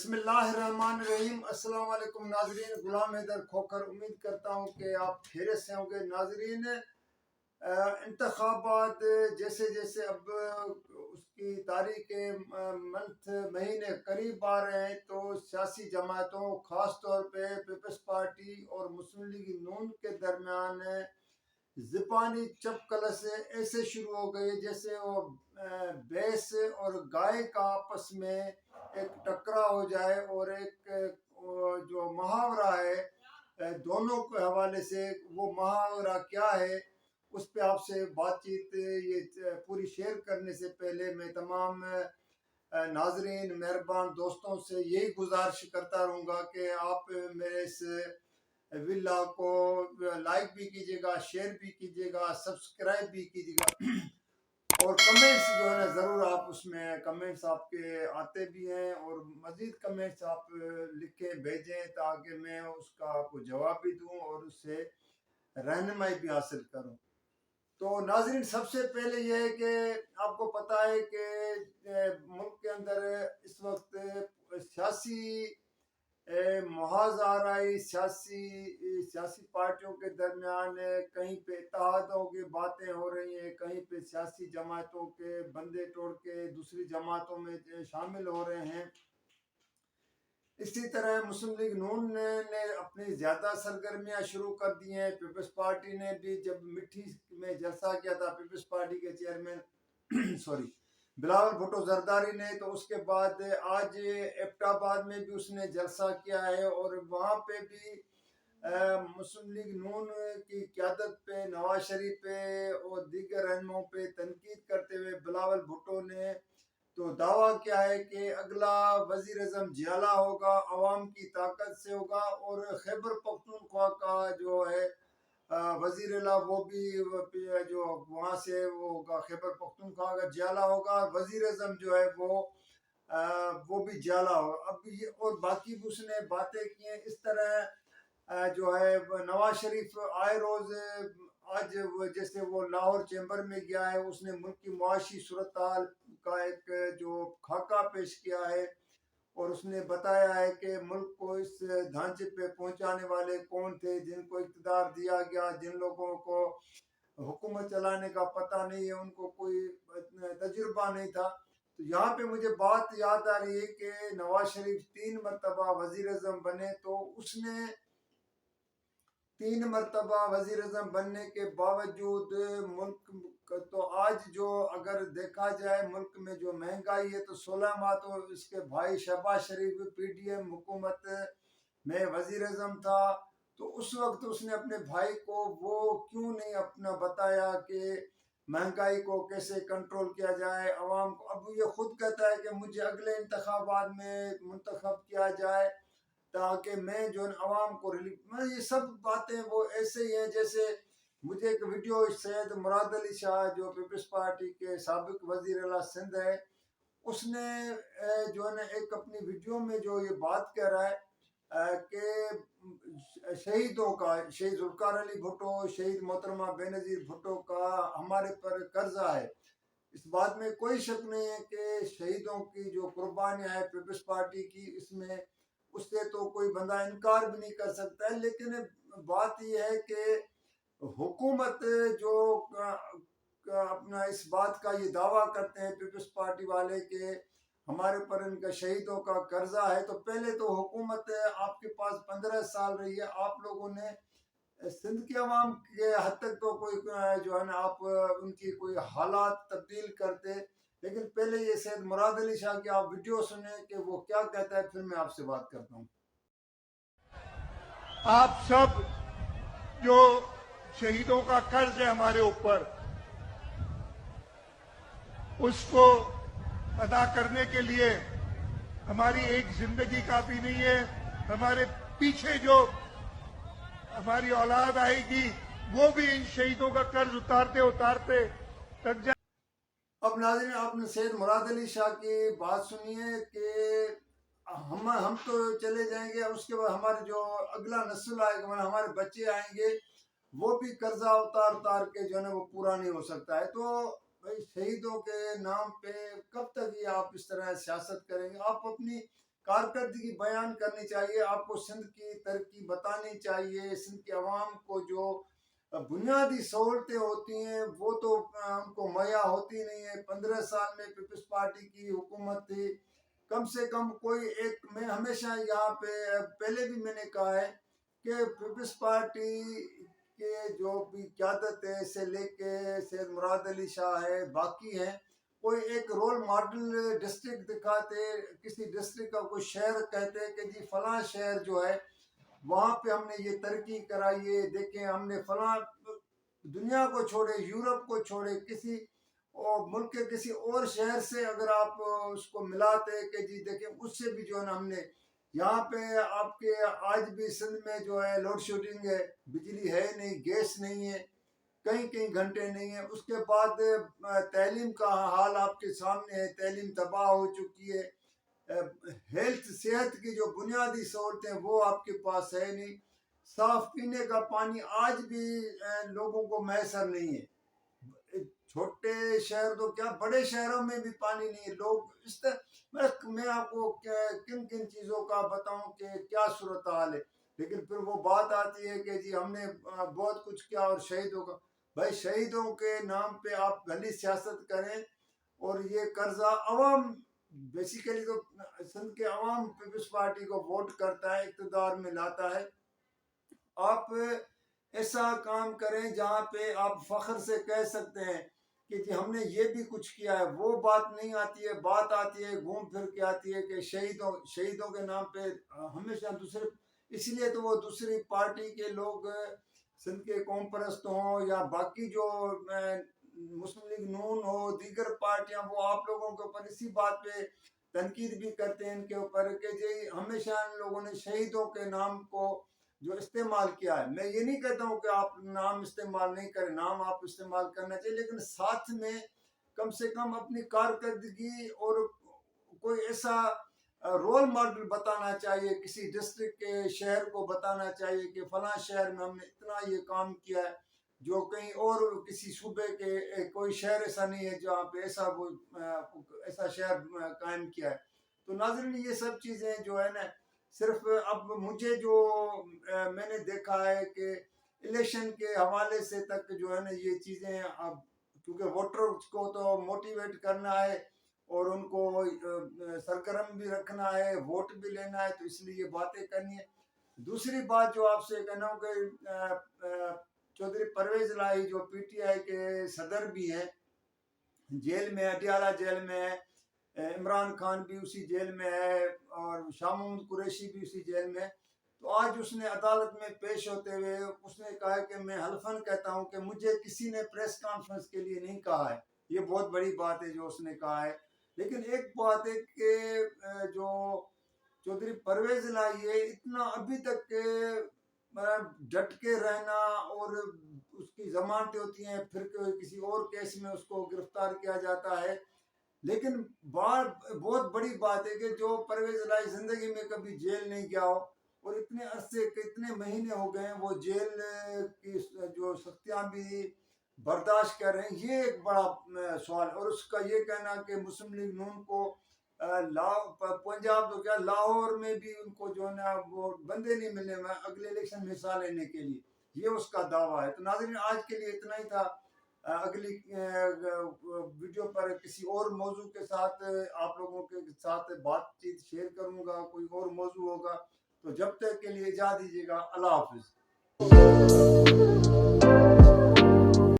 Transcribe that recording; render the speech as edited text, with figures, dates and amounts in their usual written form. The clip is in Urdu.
بسم اللہ الرحمن الرحیم۔ السلام علیکم ناظرین، غلام حیدر کھوکھر امید کرتا ہوں کہ آپ خیریت سے ہوں گے۔ ناظرین، انتخابات جیسے جیسے اب اس کی تاریخ مہینے قریب آ رہے ہیں تو سیاسی جماعتوں خاص طور پہ پیپلز پارٹی اور مسلم لیگ نون کے درمیان زبانی چپکلس ایسے شروع ہو گئی جیسے وہ بھینس اور گائے کا آپس میں ایک ٹکرا ہو جائے، اور ایک جو محاورہ ہے دونوں کے حوالے سے، وہ محاورہ کیا ہے اس پہ آپ سے بات چیت یہ پوری شیئر کرنے سے پہلے میں تمام ناظرین مہربان دوستوں سے یہی گزارش کرتا رہوں گا کہ آپ میرے اس ویلا کو لائک بھی کیجیے گا، شیئر بھی کیجیے گا، سبسکرائب بھی کیجیے گا، اور کمنٹس جو ہے نا ضرور آپ اس میں کمنٹس آپ کے آتے بھی ہیں، اور مزید کمنٹس آپ لکھیں بھیجیں تاکہ میں اس کا آپ کو جواب بھی دوں اور اس سے رہنمائی بھی حاصل کروں۔ تو ناظرین، سب سے پہلے یہ ہے کہ آپ کو پتہ ہے کہ ملک کے اندر اس وقت سیاسی محاذ آ رہا ہے، سیاسی پارٹیوں کے درمیان کہیں پہ اتحادوں کی باتیں ہو رہی ہیں، کہیں پہ سیاسی جماعتوں کے بندے توڑ کے دوسری جماعتوں میں شامل ہو رہے ہیں۔ اسی طرح مسلم لیگ نون نے اپنی زیادہ سرگرمیاں شروع کر دی ہیں۔ پیپلز پارٹی نے بھی جب مٹھی میں جلسہ کیا تھا پیپلز پارٹی کے چیئرمین بلاول بھٹو زرداری نے، تو اس کے بعد آج ایبٹ آباد میں بھی اس نے جلسہ کیا ہے، اور وہاں پہ بھی مسلم لیگ نون کی قیادت پہ، نواز شریف پہ اور دیگر رہنماؤں پہ تنقید کرتے ہوئے بلاول بھٹو نے تو دعویٰ کیا ہے کہ اگلا وزیر اعظم جیالہ ہوگا، عوام کی طاقت سے ہوگا، اور خیبر پختونخوا کا جو ہے وزیر اعلیٰ وہ بھی جو وہاں سے وہ ہوگا، خیبر پختونخوا کا جیالہ ہوگا، وزیر اعظم جو ہے وہ بھی جیالہ ہوگا۔ اب یہ اور باقی بھی اس نے باتیں کی ہیں۔ اس طرح جو ہے نواز شریف آئے روز آج جیسے وہ لاہور چیمبر میں گیا ہے، اس نے ملک کی معاشی صورتحال کا ایک جو خاکہ پیش کیا ہے، اور اس نے بتایا ہے کہ ملک کو اس ڈھانچے پہ پہنچانے والے کون تھے، جن کو اقتدار دیا گیا، جن لوگوں کو حکومت چلانے کا پتہ نہیں ہے، ان کو کوئی تجربہ نہیں تھا۔ تو یہاں پہ مجھے بات یاد آ رہی ہے کہ نواز شریف 3 مرتبہ وزیر اعظم بنے، تو اس نے 3 مرتبہ وزیر اعظم بننے کے باوجود ملک تو آج جو اگر دیکھا جائے ملک میں جو مہنگائی ہے، تو 16 ماہ تو اس کے بھائی شہباز شریف پی ڈی ایم حکومت میں وزیر اعظم تھا، تو اس وقت اس نے اپنے بھائی کو وہ کیوں نہیں اپنا بتایا کہ مہنگائی کو کیسے کنٹرول کیا جائے، عوام کو۔ اب یہ خود کہتا ہے کہ مجھے اگلے انتخابات میں منتخب کیا جائے تاکہ میں جو عوام کو ریلیف میں، یہ سب باتیں وہ ایسے ہی ہیں جیسے مجھے ایک ویڈیو سید مراد علی شاہ جو پیپلز پارٹی کے سابق وزیر اعلیٰ سندھ ہے، اس نے جو ہے نا ایک اپنی ویڈیو میں جو یہ بات کہہ رہا ہے کہ شہیدوں کا، شہید ذوالفقار علی بھٹو، شہید محترمہ بے نظیر بھٹو کا ہمارے پر قرضہ ہے۔ اس بات میں کوئی شک نہیں ہے کہ شہیدوں کی جو قربانیاں ہیں پیپلز پارٹی کی، اس میں اس سے تو کوئی بندہ انکار بھی نہیں کر سکتا ہے، لیکن بات یہ ہے کہ حکومت جو اپنا اس بات کا یہ دعویٰ کرتے ہیں پیپلز پارٹی والے کہ ہمارے پر ان کا شہیدوں کا قرضہ ہے، تو پہلے تو حکومت آپ کے پاس 15 سال رہی ہے، آپ لوگوں نے سندھ کے عوام کے حد تک تو کوئی جو ہے نا آپ ان کی کوئی حالات تبدیل کرتے، لیکن پہلے یہ سید مراد علی شاہ کی آپ ویڈیو سنیں کہ وہ کیا کہتا ہے، پھر میں آپ سے بات کرتا ہوں۔ آپ سب جو شہیدوں کا قرض ہے ہمارے اوپر، اس کو ادا کرنے کے لیے ہماری ایک زندگی کافی نہیں ہے، ہمارے پیچھے جو ہماری اولاد آئے گی وہ بھی ان شہیدوں کا قرض اتارتے تک جائے۔ اب ناظرین، آپ نے سید مراد علی شاہ کی بات سنی ہے کہ ہم تو چلے جائیں گے، اس کے بعد ہمارے جو اگلا نسل آئے گا، ہمارے بچے آئیں گے، وہ بھی قرضہ اتار کے جو ہے نا وہ پورا نہیں ہو سکتا ہے۔ تو بھائی شہیدوں کے نام پہ کب تک یہ آپ اس طرح سیاست کریں گے؟ آپ اپنی کارکردگی بیان کرنی چاہیے، آپ کو سندھ کی ترقی بتانی چاہیے، سندھ کے عوام کو جو بنیادی سہولتیں ہوتی ہیں وہ تو ان کو مہیا ہوتی نہیں ہے۔ 15 سال میں پیپلز پارٹی کی حکومت تھی، کم سے کم کوئی ایک، میں ہمیشہ یہاں پہ پہلے بھی میں نے کہا ہے کہ پیپلز پارٹی کے جو بھی قیادت ہے سے لے کے سید مراد علی شاہ ہے، باقی ہیں، کوئی ایک رول ماڈل ڈسٹرکٹ دکھاتے، کسی ڈسٹرکٹ کا کوئی شہر کہتے کہ جی فلاں شہر جو ہے وہاں پہ ہم نے یہ ترقی کرائی ہے، دیکھیں ہم نے فلاں، دنیا کو چھوڑے، یورپ کو چھوڑے، کسی اور ملک کے کسی اور شہر سے اگر آپ اس کو ملاتے کہ جی دیکھیں اس سے بھی جو ہے نا ہم نے یہاں پہ آپ کے آج بھی سندھ میں جو ہے لوڈ شیڈنگ ہے، بجلی ہے نہیں، گیس نہیں ہے، کئی کئی گھنٹے نہیں ہے۔ اس کے بعد تعلیم کا حال آپ کے سامنے ہے، تعلیم تباہ ہو چکی ہے، ہیلتھ، صحت کی جو بنیادی سہولتیں وہ آپ کے پاس ہے نہیں، صاف پینے کا پانی آج بھی لوگوں کو میسر نہیں ہے۔ چھوٹے شہر تو کیا، بڑے شہروں میں بھی پانی نہیں ہے، لوگ اس طرح، میں آپ کو کن کن چیزوں کا بتاؤں کہ کیا صورتحال ہے، لیکن پھر وہ بات آتی ہے کہ جی ہم نے بہت کچھ کیا اور شہیدوں کا، بھائی شہیدوں کے نام پہ آپ بھلی سیاست کریں، اور یہ قرضہ عوام، بیسیکلی تو سندھ کے عوام پیپلز پارٹی کو ووٹ کرتا ہے، اقتدار میں لاتا ہے، آپ ایسا کام کریں جہاں پہ آپ فخر سے کہہ سکتے ہیں کہ جی ہم نے یہ بھی کچھ کیا ہے۔ وہ بات نہیں آتی ہے، بات آتی ہے گھوم پھر کے آتی ہے کہ شہیدوں کے نام پہ ہمیشہ دوسرے، اس لیے تو وہ دوسری پارٹی کے لوگ سندھ کے قوم پرست ہوں یا باقی جو مسلم لیگ نون ہو، دیگر پارٹیاں، وہ آپ لوگوں کے اوپر اسی بات پہ تنقید بھی کرتے ہیں ان کے اوپر کہ جی ہمیشہ ان لوگوں نے شہیدوں کے نام کو جو استعمال کیا ہے۔ میں یہ نہیں کہتا ہوں کہ آپ نام استعمال نہیں کریں، نام آپ استعمال کرنا چاہیے، لیکن ساتھ میں کم سے کم اپنی کارکردگی اور کوئی ایسا رول ماڈل بتانا چاہیے، کسی ڈسٹرکٹ کے شہر کو بتانا چاہیے کہ فلاں شہر میں ہم نے اتنا یہ کام کیا ہے، جو کہیں اور کسی صوبے کے کوئی شہر ایسا نہیں ہے جہاں پہ ایسا شہر قائم کیا ہے۔ تو ناظرین یہ سب چیزیں جو ہے نا، صرف اب مجھے جو میں نے دیکھا ہے کہ الیکشن کے حوالے سے تک جو ہے نا یہ چیزیں، اب کیونکہ ووٹرز کو تو موٹیویٹ کرنا ہے اور ان کو سرگرم بھی رکھنا ہے، ووٹ بھی لینا ہے، تو اس لیے یہ باتیں کرنی ہے۔ دوسری بات جو آپ سے کہنا ہوں کہ چودھری پرویز الہی جو پی ٹی آئی کے صدر بھی ہیں، جیل میں، اڈیالہ جیل میں ہے، عمران خان بھی اسی جیل میں ہے اور شاہ محمود قریشی بھی اسی جیل میں ہے۔ تو آج اس نے عدالت میں پیش ہوتے ہوئے اس نے کہا کہ میں حلفاً کہتا ہوں کہ مجھے کسی نے پریس کانفرنس کے لیے نہیں کہا ہے۔ یہ بہت بڑی بات ہے جو اس نے کہا ہے، لیکن ایک بات ہے کہ جو چودھری پرویز الہی ہے، اتنا ابھی تک ڈٹ کے رہنا، اور اس کی ضمانتیں ہوتی ہیں، پھر کسی اور کیس میں اس کو گرفتار کیا جاتا ہے، لیکن بہت بڑی بات ہے کہ جو پرویز الہی زندگی میں کبھی جیل نہیں گیا ہو، اور اتنے عرصے کے اتنے مہینے ہو گئے ہیں وہ جیل کی جو سختیاں بھی برداشت کر رہے ہیں، یہ ایک بڑا سوال ہے۔ اور اس کا یہ کہنا کہ مسلم لیگ نون کو پنجاب تو کیا، لاہور میں بھی ان کو جو ہے نا وہ بندے نہیں ملنے میں اگلے الیکشن میں حصہ لینے کے لیے، یہ اس کا دعویٰ ہے۔ تو ناظرین آج کے لیے اتنا ہی تھا، اگلی ویڈیو پر کسی اور موضوع کے ساتھ آپ لوگوں کے ساتھ بات چیت شیئر کروں گا، کوئی اور موضوع ہوگا، تو جب تک کے لیے اجازت دیجیے گا، اللہ حافظ۔